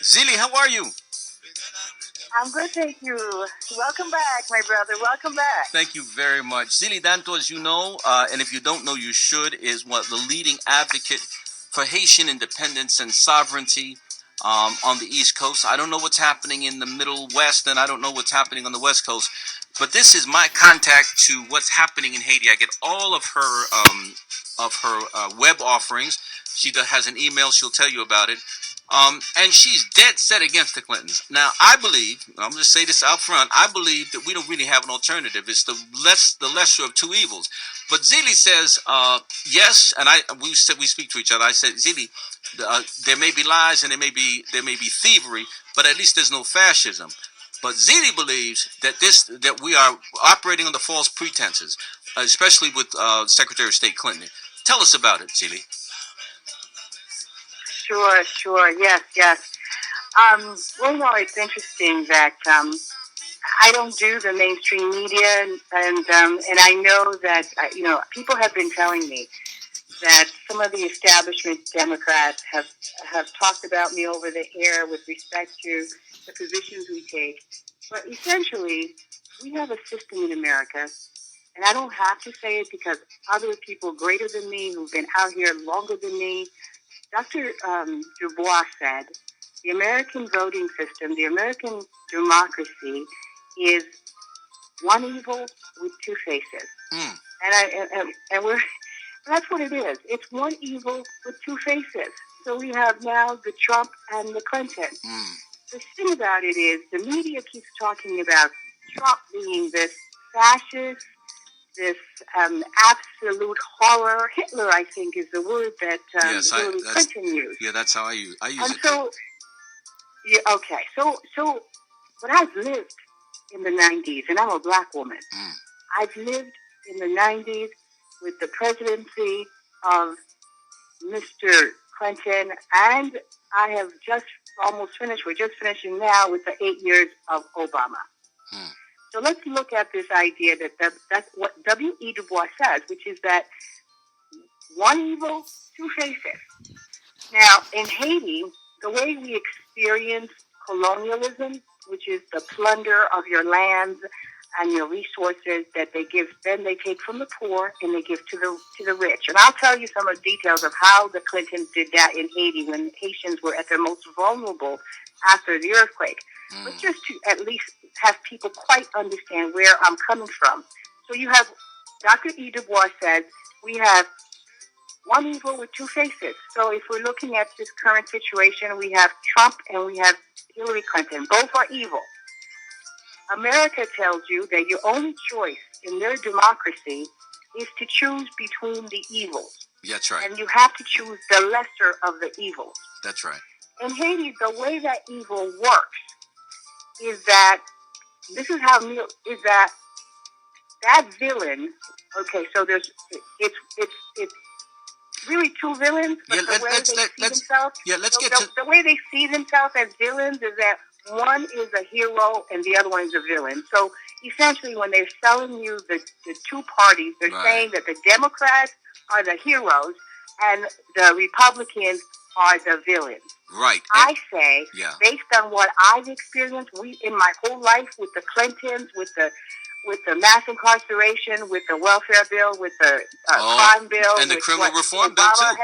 Zili, how are you? I'm good, thank you. Welcome back, my brother. Welcome back. Thank you very much. Zili Dantò, as you know, and if you don't know, you should, is the leading advocate for Haitian independence and sovereignty on the East Coast. I don't know what's happening in the Middle West, and I don't know what's happening on the West Coast, but this is my contact to what's happening in Haiti. I get all of her web offerings. She has an email. She'll tell you about it. And she's dead set against the Clintons. Now, I believe, I'm going to say this out front, I believe that we don't really have an alternative. It's the lesser of two evils. But Zili says, yes, and we speak to each other. I said, Zili, there may be lies and there may be thievery, but at least there's no fascism. But Zili believes that we are operating under false pretenses, especially with Secretary of State Clinton. Tell us about it, Zili. Sure. Yes. Well, no, it's interesting that I don't do the mainstream media, and I know that people have been telling me that some of the establishment Democrats have talked about me over the air with respect to the positions we take. But essentially, we have a system in America, and I don't have to say it because other people greater than me who've been out here longer than me, Dr. Dubois said, the American voting system, the American democracy is one evil with two faces. And we're that's what it is. It's one evil with two faces. So we have now the Trump and the Clinton. The thing about it is the media keeps talking about Trump being this fascist, this absolute horror. Hitler, I think, is the word that Hillary Clinton used. Yeah, that's how I use it. So, yeah, okay. So, but I've lived in the 90s, and I'm a black woman. I've lived in the 90s with the presidency of Mr. Clinton, and I have just almost finished. We're just finishing now with the 8 years of Obama. So let's look at this idea that's what W.E. Du Bois says, which is that one evil, two faces. Now, in Haiti, the way we experience colonialism, which is the plunder of your lands and your resources that they give, then they take from the poor and they give to the rich. And I'll tell you some of the details of how the Clintons did that in Haiti when Haitians were at their most vulnerable after the earthquake. But just to at least have people quite understand where I'm coming from. So you have, Dr. E. Du Bois says, we have one evil with two faces. So if we're looking at this current situation, we have Trump and we have Hillary Clinton. Both are evil. America tells you that your only choice in their democracy is to choose between the evils. That's right. And you have to choose the lesser of the evils. That's right. In Haiti, the way that evil works is that that villain. Okay, so it's really two villains, but the way they see themselves as villains is that one is a hero and the other one is a villain. So essentially, when they're selling you the two parties, they're saying that the Democrats are the heroes and the Republicans are the villains. Right. I say, based on what I've experienced, in my whole life with the Clintons, with the mass incarceration, with the welfare bill, with the crime bill, and the criminal reform bill too,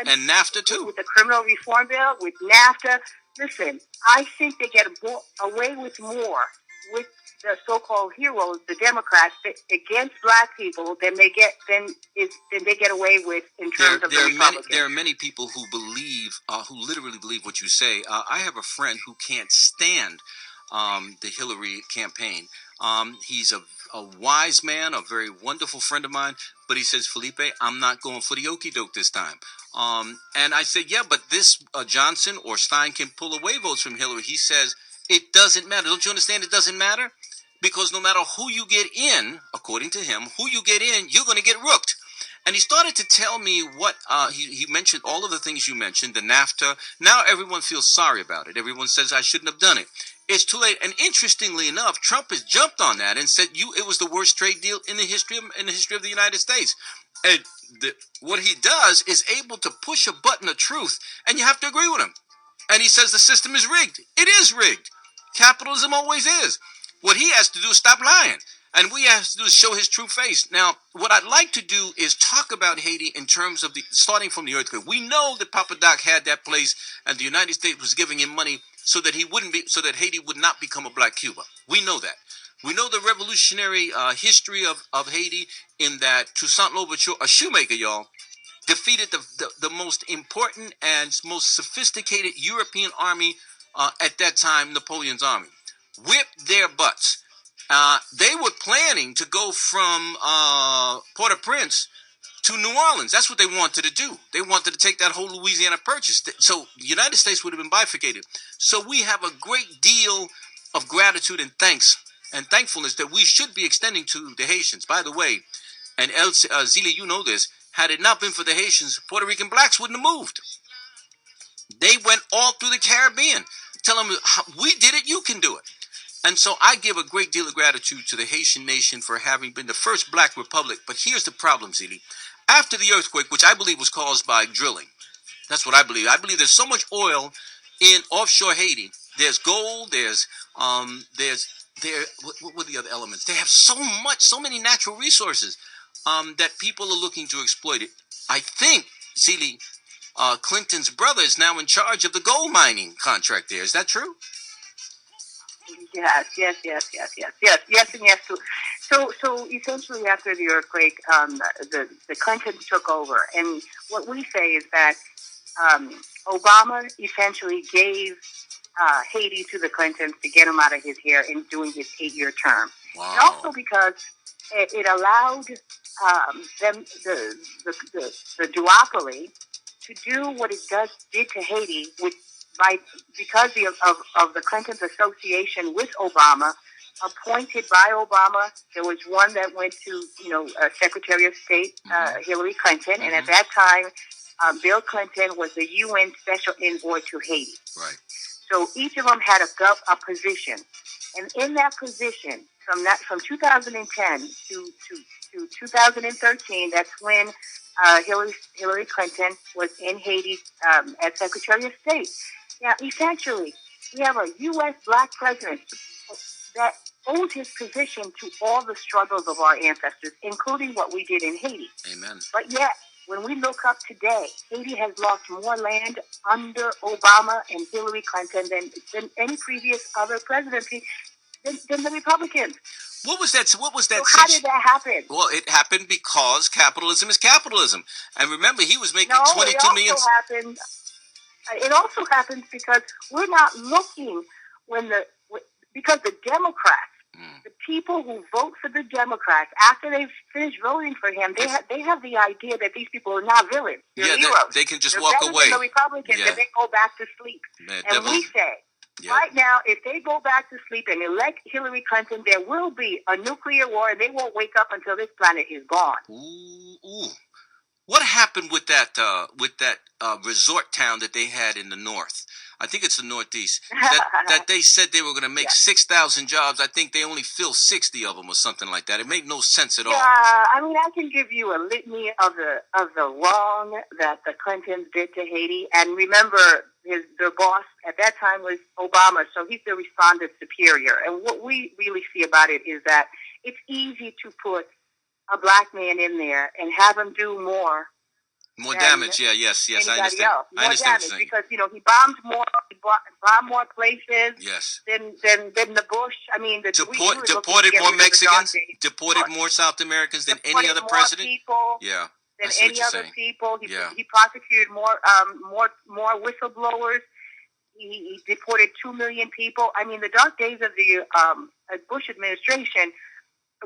and NAFTA too, with the criminal reform bill, with NAFTA. Listen, I think they get away with more with the so-called heroes, the Democrats, against black people than they get away with in terms of the Republicans. There are many people who believe, who literally believe what you say. I have a friend who can't stand the Hillary campaign. He's a wise man, a very wonderful friend of mine, but he says, Felipe, I'm not going for the okie doke this time. And I said, yeah, but this Johnson or Stein can pull away votes from Hillary. He says, it doesn't matter. Don't you understand? It doesn't matter because no matter who you get in, according to him, who you get in, you're going to get rooked. And he started to tell me what he mentioned, all of the things you mentioned, the NAFTA. Now everyone feels sorry about it. Everyone says I shouldn't have done it. It's too late. And interestingly enough, Trump has jumped on that and said it was the worst trade deal in the history of the United States. And what he does is able to push a button of truth, and you have to agree with him. And he says the system is rigged. It is rigged. Capitalism always is. What he has to do is stop lying. And what he has to do is show his true face. Now, what I'd like to do is talk about Haiti in terms of starting from the earthquake. We know that Papa Doc had that place, and the United States was giving him money so that Haiti would not become a black Cuba. We know that. We know the revolutionary history of Haiti, in that Toussaint Louverture, a shoemaker, y'all, defeated the most important and most sophisticated European army at that time, Napoleon's army. Whipped their butts. They were planning to go from Port-au-Prince to New Orleans. That's what they wanted to do. They wanted to take that whole Louisiana Purchase. So the United States would have been bifurcated. So we have a great deal of gratitude and thankfulness that we should be extending to the Haitians. By the way, and Ezili, you know this, had it not been for the Haitians, Puerto Rican blacks wouldn't have moved. They went all through the Caribbean, telling them, we did it, you can do it. And so I give a great deal of gratitude to the Haitian nation for having been the first black republic. But here's the problem, Ezili. After the earthquake, which I believe was caused by drilling, that's what I believe. I believe there's so much oil in offshore Haiti. There's gold. What were the other elements? They have so many natural resources that people are looking to exploit it. I think, Ezili, Clinton's brother is now in charge of the gold mining contract there. Is that true? Yes, and yes too. So essentially, after the earthquake, the Clintons took over, and what we say is that Obama essentially gave Haiti to the Clintons to get him out of his hair in doing his 8-year term. Wow. And also because it allowed them, the duopoly, to do what it did to Haiti, because of the Clintons' association with Obama, appointed by Obama. There was one that went to, Secretary of State, Hillary Clinton, and at that time, Bill Clinton was the UN Special Envoy to Haiti. Right. So each of them had a position, and in that position, from 2010 to 2013, that's when Hillary Clinton was in Haiti as Secretary of State. Now, essentially, we have a U.S. black president that owes his position to all the struggles of our ancestors, including what we did in Haiti. Amen. But yet, when we look up today, Haiti has lost more land under Obama and Hillary Clinton than any previous other presidency than the Republicans. What was that? So how did that happen? Well, it happened because capitalism is capitalism. And remember, he was making $22 million. It also happens because we're not looking because the Democrats, the people who vote for the Democrats, after they've finished voting for him, they have the idea that these people are not villains. They're heroes. They can just They're walk better away. Than the Republicans, and they go back to sleep. And we say, right now, if they go back to sleep and elect Hillary Clinton, there will be a nuclear war, and they won't wake up until this planet is gone. Ooh. What happened with that resort town that they had in the north? I think it's the Northeast. That they said they were going to make 6,000 jobs. I think they only filled 60 of them or something like that. It made no sense at all. I mean, I can give you a litany of the wrong that the Clintons did to Haiti. And remember, their boss at that time was Obama, so he's the respondent superior. And what we really see about it is that it's easy to put a black man in there and have him do more damage. Yes, I understand. Else. More damage because he bombed more places. Yes. Than the Bush. I mean, deported more Mexicans, deported more South Americans than any other president. People than any other people. He prosecuted more whistleblowers. He deported 2 million people. I mean, the dark days of the Bush administration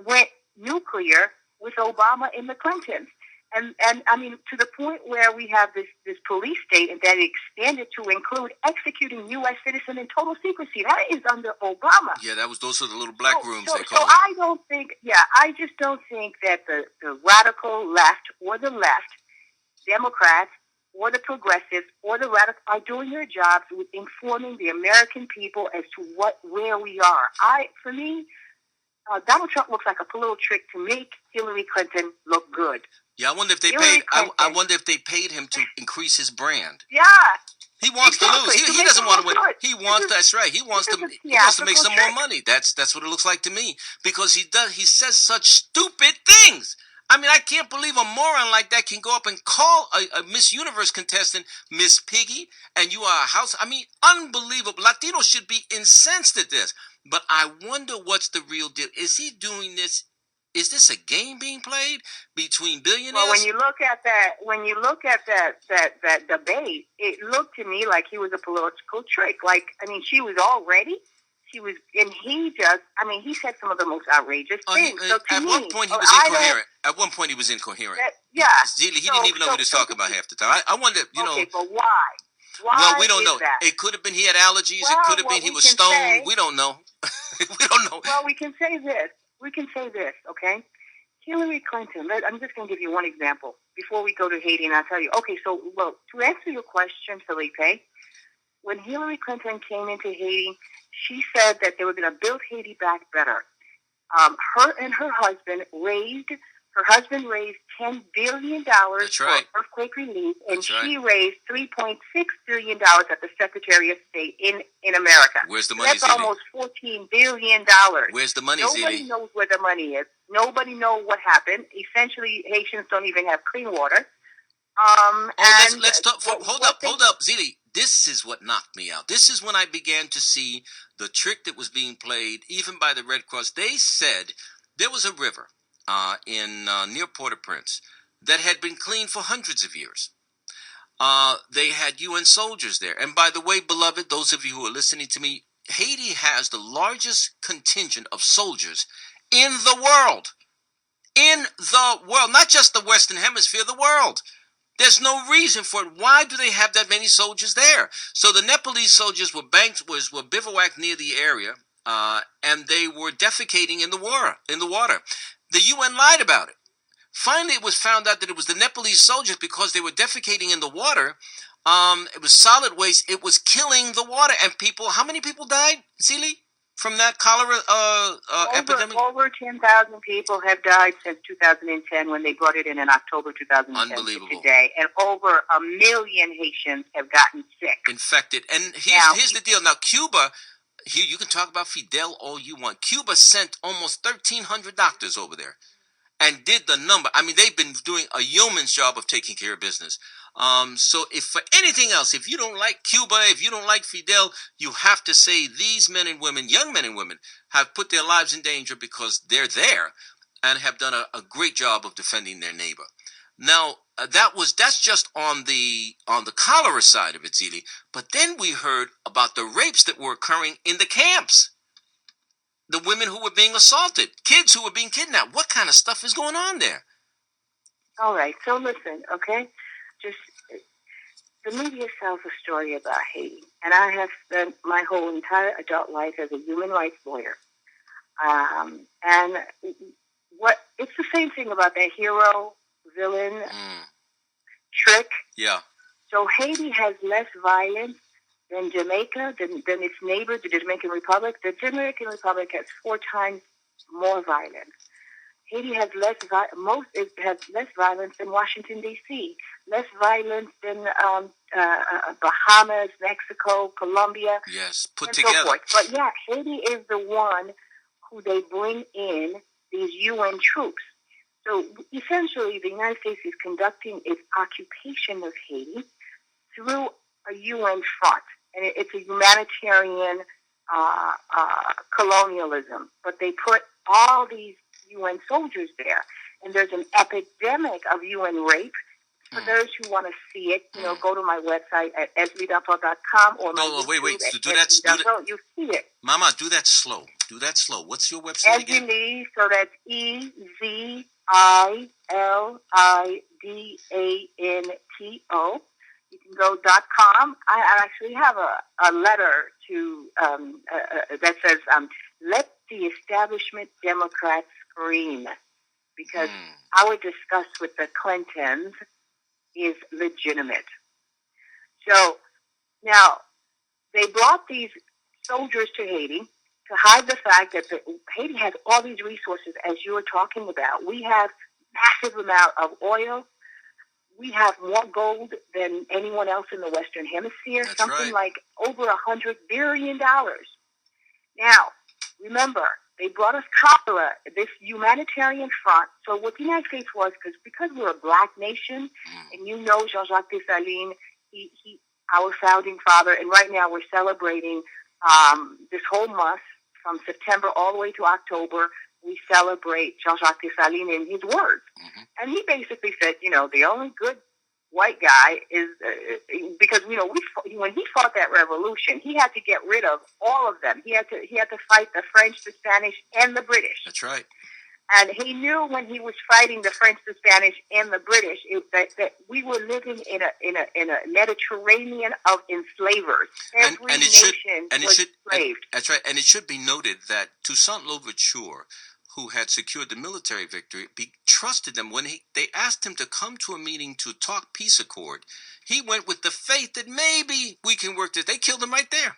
went nuclear with Obama and the Clintons. And I mean, to the point where we have this police state that expanded to include executing U.S. citizens in total secrecy. That is under Obama. Yeah, those are the little black rooms they call it. So I just don't think that the radical left or the left, Democrats or the progressives or the radical are doing their jobs with informing the American people as to where we are. For me, Donald Trump looks like a political trick to make Hillary Clinton look good. Yeah, I wonder if they paid. I wonder if they paid him to increase his brand. Yeah, He wants to lose. He doesn't want to win. He wants. That's right. He wants to make some more money. That's what it looks like to me, because he says such stupid things. I mean, I can't believe a moron like that can go up and call a Miss Universe contestant Miss Piggy, and you are a house. I mean, unbelievable. Latinos should be incensed at this. But I wonder what's the real deal. Is he doing this? Is this a game being played between billionaires? Well, when you look at that debate, it looked to me like he was a political trick. Like, I mean, she was all ready. And he just, I mean, he said some of the most outrageous things. At one point, he was incoherent. At one point, he was incoherent. Ezili, he didn't even know what he was talking about half the time. I wonder, Okay, but why? Well, we don't know. That? It could have been he had allergies. It could have been he was stoned. We don't know. We don't know. Well, we can say this, okay? Hillary Clinton, I'm just going to give you one example before we go to Haiti, and I'll tell you. Okay, so, well, to answer your question, Felipe, when Hillary Clinton came into Haiti, she said that they were going to build Haiti back better. Her and her husband raised $10 billion for earthquake relief, and she raised $3.6 billion at the Secretary of State in America. Where's the money, That's almost $14 billion. Where's the money, Nobody knows where the money is. Nobody knows what happened. Essentially, Haitians don't even have clean water. Let's talk. Hold up, Ezili. This is what knocked me out. This is when I began to see the trick that was being played, even by the Red Cross. They said there was a river near Port-au-Prince that had been cleaned for hundreds of years. They had UN soldiers there. And by the way, beloved, those of you who are listening to me, Haiti has the largest contingent of soldiers in the world. In the world. Not just the Western Hemisphere, the world. There's no reason for it. Why do they have that many soldiers there? So the Nepalese soldiers were bivouacked near the area, and they were defecating in the water. The UN lied about it. Finally, it was found out that it was the Nepalese soldiers, because they were defecating in the water. It was solid waste. It was killing the water, and people. How many people died, Ezili, from that cholera epidemic? Over 10,000 people have died since 2010, when they brought it in October 2010 to today. And over 1 million Haitians have gotten sick. Infected. And here's the deal. Now, Cuba, here you can talk about Fidel all you want. Cuba sent almost 1,300 doctors over there and did the number. I mean, they've been doing a yeoman's job of taking care of business. So if for anything else, if you don't like Cuba, if you don't like Fidel, you have to say these men and women, young men and women, have put their lives in danger because they're there and have done a great job of defending their neighbor. Now, that's just on the cholera side of it, Ezili. But then we heard about the rapes that were occurring in the camps. The women who were being assaulted, kids who were being kidnapped. What kind of stuff is going on there? All right. So listen, okay? The media sells a story about Haiti, and I have spent my whole entire adult life as a human rights lawyer. And it's the same thing about that hero-villain trick. Yeah. So Haiti has less violence than Jamaica, than its neighbor, the Dominican Republic. The Dominican Republic has 4 times more violence. Haiti has less violence than Washington, D.C., less violence than Bahamas, Mexico, Colombia. Yes, put and together. So forth. But yeah, Haiti is the one who they bring in these UN troops. So essentially, the United States is conducting its occupation of Haiti through a UN front. And it's a humanitarian colonialism. But they put all these UN soldiers there. And there's an epidemic of UN rape. For those who want to see it, go to my website at ezili.com or my wait. Do that. You see it. Mama, do that slow. What's your website again? Ezili, so that's EZILIDANTO. You can go .com. I actually have a letter to that says, "Let the establishment Democrats scream," because our disgust with the Clintons is legitimate. So now they brought these soldiers to Haiti to hide the fact that Haiti has all these resources, as you were talking about. We have massive amount of oil. we have more gold than anyone else in the Western Hemisphere. That's something right. like over $100 billion. Now, remember, they brought us cholera, this humanitarian front. So what the United States was, because we're a black nation, and you know Jean-Jacques Dessalines, he our founding father, and right now we're celebrating this whole month from September all the way to October. We celebrate Jean-Jacques Dessalines in his words. And he basically said, the only good white guy is, because, when he fought that revolution, he had to get rid of all of them. He had to fight the French, the Spanish, and the British. That's right. And he knew when he was fighting the French, the Spanish, and the British that we were living in a Mediterranean of enslavers. Every nation was enslaved. That's right. And it should be noted that Toussaint Louverture, who had secured the military victory, trusted them when they asked him to come to a meeting to talk peace accord. He went with the faith that maybe we can work this. They killed him right there.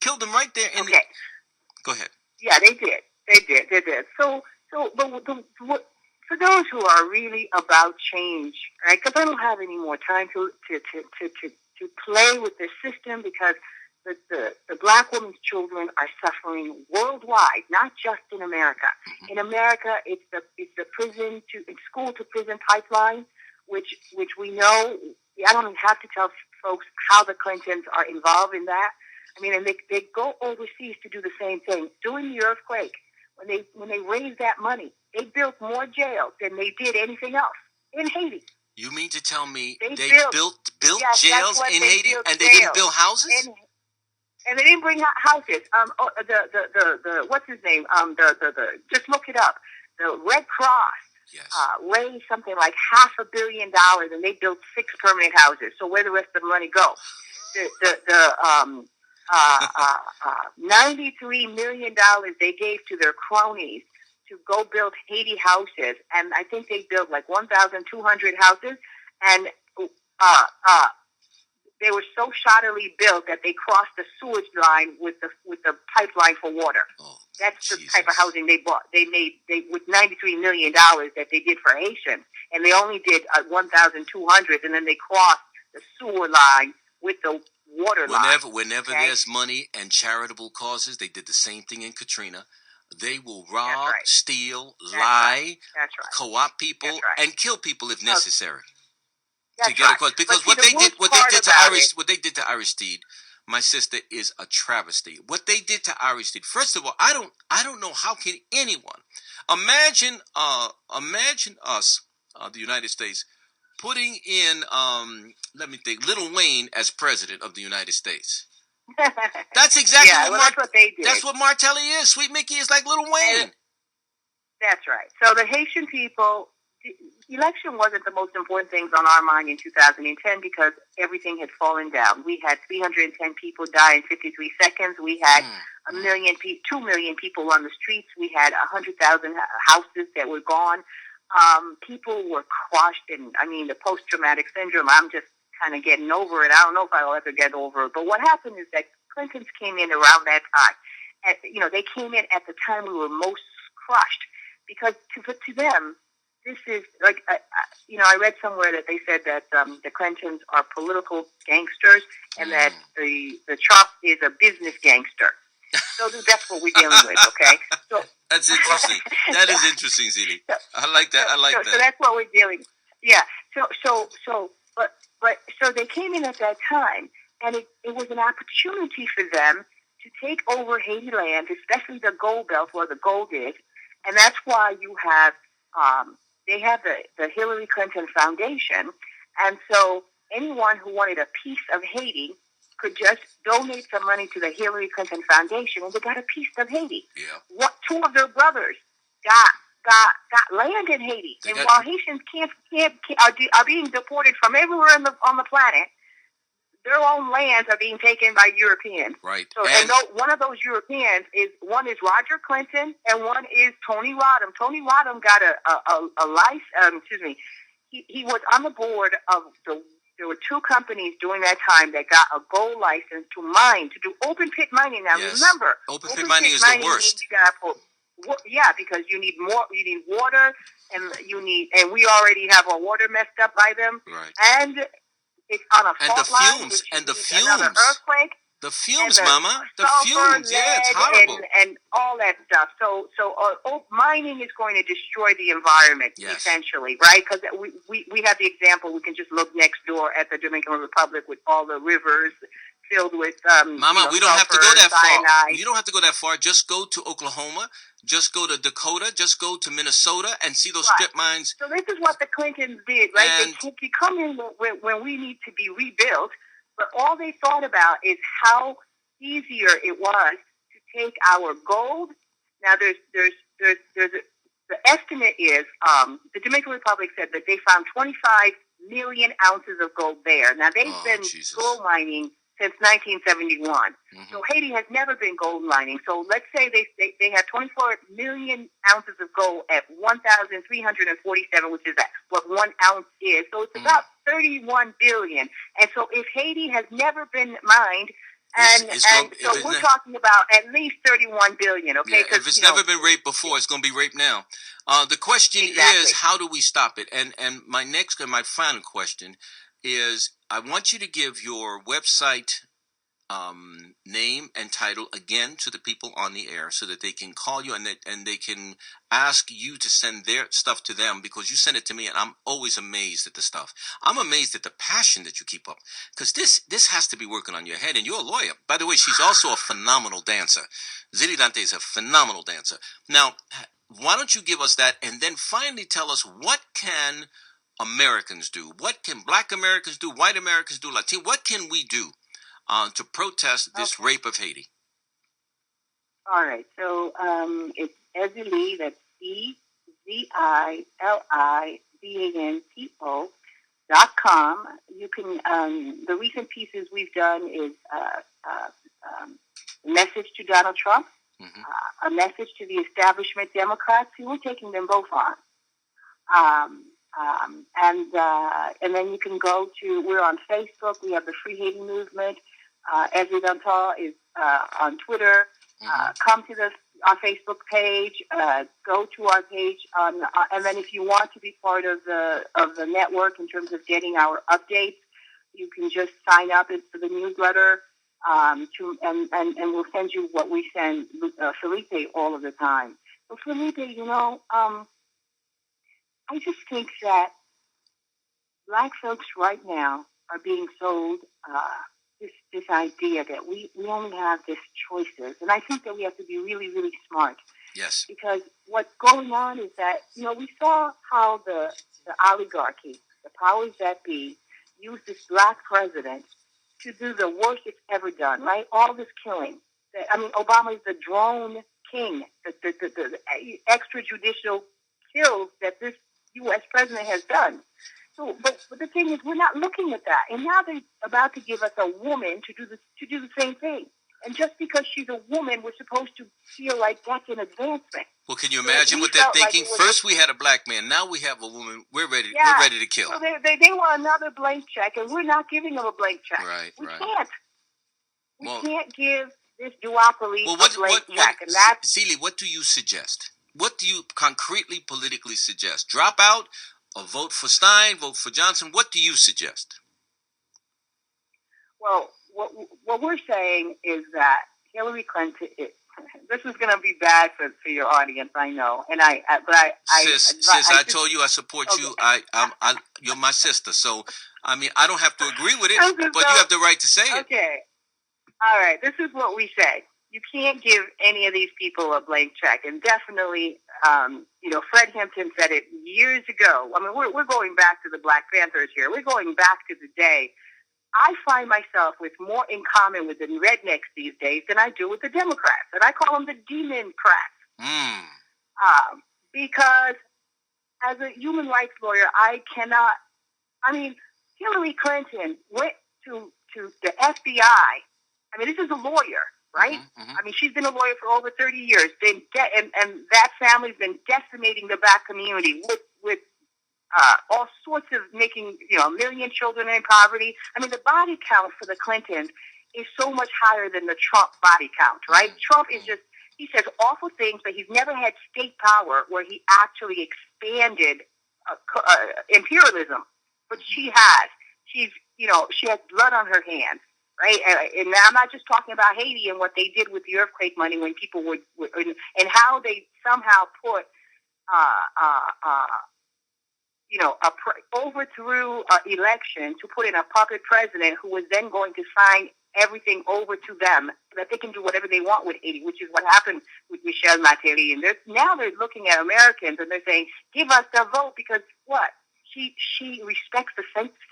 Okay. Go ahead. Yeah, they did. They did. So, for those who are really about change, right? Because I don't have any more time to play with this system, because the black woman's children are suffering worldwide, not just in America. In America, it's the school to prison pipeline, which we know. I don't even have to tell folks how the Clintons are involved in that. I mean, and they go overseas to do the same thing. During the earthquake, when they raised that money, they built more jails than they did anything else in Haiti. You mean to tell me they built yes, jails in Haiti, and they didn't build houses? And they didn't bring houses. The what's his name? The just look it up. The Red Cross raised something like $500 million, and they built 6 permanent houses. So where the rest of the money go? $93 million they gave to their cronies to go build Haiti houses, and I think they built like 1,200 houses, and they were so shoddily built that they crossed the sewage line with the pipeline for water. That's the type of housing they bought. They made with $93 million that they did for Haitians, and they only did 1,200, and then they crossed the sewer line with the water line. Whenever there's money and charitable causes, they did the same thing in Katrina. They will rob, steal, lie, co-opt people, and kill people if necessary to get a cause. Because what they did to Aristide, my sister, is a travesty. What they did to Aristide. First of all, I don't know how can anyone imagine us, the United States, putting in let me think, Little Wayne as president of the United States. That's exactly that's what they did. That's what Martelli is. Sweet Mickey is like Little Wayne. That's right. So the Haitian people, the election wasn't the most important things on our mind in 2010 because everything had fallen down. We had 310 people die in 53 seconds. We had 2 million people on the streets. We had 100,000 houses that were gone. People were crushed, and the post-traumatic syndrome, I'm just kind of getting over it. I don't know if I'll ever get over it. But what happened is that Clintons came in around that time. They came in at the time we were most crushed, because to them, this is like, I read somewhere that they said that the Clintons are political gangsters, and that the Trump is a business gangster. So that's what we're dealing with, okay? So that's interesting. That is interesting, Ezili. I like that. So that's what we're dealing with. Yeah. So they came in at that time, and it was an opportunity for them to take over Haiti land, especially the gold belt where the gold is, and that's why you have they have the Hillary Clinton Foundation, and so anyone who wanted a piece of Haiti could just donate some money to the Hillary Clinton Foundation, and they got a piece of Haiti. Yeah. Two of their brothers got land in Haiti, and while Haitians are being deported from everywhere on the planet, their own lands are being taken by Europeans. Right. So, and one of those Europeans is Roger Clinton, and one is Tony Rodham. Tony Rodham got a license. He was on the board of There were 2 companies during that time that got a gold license to do open pit mining. Now remember, open pit mining is the worst. because you need water, and and we already have our water messed up by them, right? And it's on a fault line, which means another earthquake. The fumes, and Mama. The sulfur, fumes. Yeah, it's horrible. And all that stuff. So mining is going to destroy the environment, essentially, right? Because we have the example. We can just look next door at the Dominican Republic with all the rivers filled with Mama, we don't have to go that cyanide. far. You don't have to go that far. Just go to Oklahoma. Just go to Dakota. Just go to Minnesota and see those strip mines. So this is what the Clintons did, right? They come in when we need to be rebuilt. But all they thought about is how easier it was to take our gold. Now, the estimate is the Dominican Republic said that they found 25 million ounces of gold there. Now, they've been gold mining since 1971. Mm-hmm. So Haiti has never been gold mining. So let's say they have 24 million ounces of gold at 1,347, which is what 1 ounce is. So it's about 31 billion. And so if Haiti has never been mined, so we're talking about at least 31 billion, okay? Yeah, if it's never been raped before, it's going to be raped now. The question is, how do we stop it? And my next and my final question is, I want you to give your website name and title again to the people on the air so that they can call you and they can ask you to send their stuff to them, because you send it to me and I'm always amazed at the stuff. I'm amazed at the passion that you keep up, because this has to be working on your head, and you're a lawyer. By the way, she's also a phenomenal dancer. Ezili Dantò is a phenomenal dancer. Now, why don't you give us that, and then finally tell us, what can Americans do? What can Black Americans do? White Americans do? Latino? What can we do to protest this rape of Haiti? All right. So it's Ezili, that's EZILIBANTO.com. You can, the recent pieces we've done is a message to Donald Trump, a message to the establishment Democrats, who we're taking them both on. And then you can go to, we're on Facebook, we have the Free Haiti Movement. Ezili Dantò is on Twitter. Come to our Facebook page. Go to our page and then if you want to be part of the network in terms of getting our updates, you can just sign up for the newsletter. And we'll send you what we send Felipe all of the time. So Felipe, I just think that Black folks right now are being sold this idea that we only have these choices. And I think that we have to be really, really smart. Yes. Because what's going on is that, we saw how the oligarchy, the powers that be, used this Black president to do the worst it's ever done, right? All this killing. Obama is the drone king, the extrajudicial kills that this U.S. president has done. So, but the thing is, we're not looking at that. And now they're about to give us a woman to do the same thing. And just because she's a woman, we're supposed to feel like that's an advancement. Well, can you imagine what they're thinking? First we had a black man, now we have a woman. We're ready to kill. So they want another blank check, and we're not giving them a blank check. Right, we can't. We can't give this duopoly a blank check. And that's... Ezili, what do you suggest? What do you concretely, politically suggest? Drop out or vote for Stein, vote for Johnson? What do you suggest? Well, what we're saying is that Hillary Clinton... This is going to be bad for your audience, I know. And Sis, I told you I support you. You're my sister. So, I don't have to agree with it, but you have the right to say it. Okay. All right. This is what we say. You can't give any of these people a blank check. And definitely, Fred Hampton said it years ago. We're going back to the Black Panthers here. We're going back to the day. I find myself with more in common with the rednecks these days than I do with the Democrats. And I call them the demon-crats. Because as a human rights lawyer, Hillary Clinton went to the FBI. This is a lawyer, right? Mm-hmm. She's been a lawyer for over 30 years. And that family's been decimating the Black community with all sorts of making, a million children in poverty. The body count for the Clintons is so much higher than the Trump body count, right? Trump is he says awful things, but he's never had state power where he actually expanded imperialism, but she has. She's, she has blood on her hands, right? And I'm not just talking about Haiti and what they did with the earthquake money when people would and how they somehow put, overthrew an election to put in a puppet president who was then going to sign everything over to them so that they can do whatever they want with Haiti, which is what happened with Michel Martelly. And now they're looking at Americans and they're saying, give us the vote because what? She respects the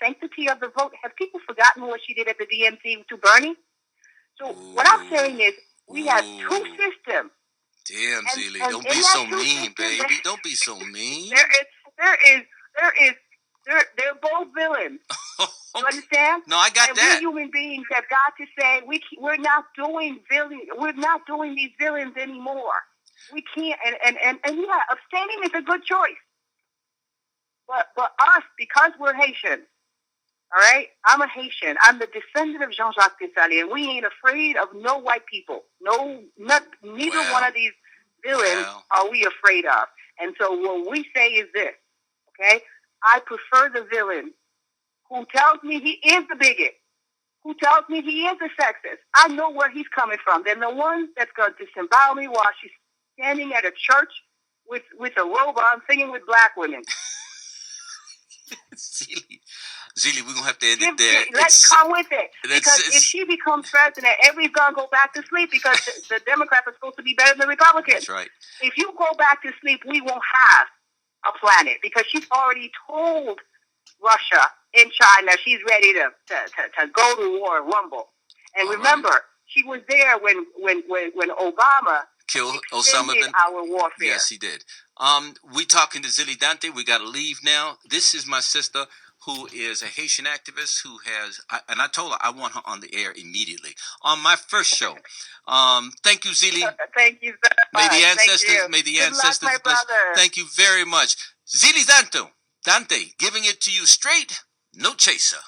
sanctity of the vote. Have people forgotten what she did at the DNC to Bernie? So what I'm saying is we have two systems. Damn, Ezili, don't be so mean, baby. Don't be so mean. They're both villains. You understand? No, I got that. We human beings have got to say we're not doing villains. We're not doing these villains anymore. We can't. And yeah, abstaining is a good choice. But us, because we're Haitian, all right? I'm a Haitian. I'm the descendant of Jean-Jacques Dessalines. We ain't afraid of no white people. Neither one of these villains are we afraid of. And so what we say is this, okay? I prefer the villain who tells me he is the bigot, who tells me he is a sexist. I know where he's coming from. Than the one that's going to disembowel me while she's standing at a church with a robe on singing with black women. Ezili, we're going to have to end it there. Let's come with it. Because if she becomes president, everybody's going to go back to sleep because the Democrats are supposed to be better than the Republicans. That's right. If you go back to sleep, we won't have a planet because she's already told Russia and China she's ready to go to war and rumble. And remember, she was there when Obama killed Osama bin our warfare. Yes, he did. We talking to Ezili Dantò. We got to leave now. This is my sister who is a Haitian activist who has, and I told her I want her on the air immediately on my first show. Thank you, Ezili. Thank you so much. May the ancestors bless. Thank you very much. Ezili Dantò, giving it to you straight, no chaser.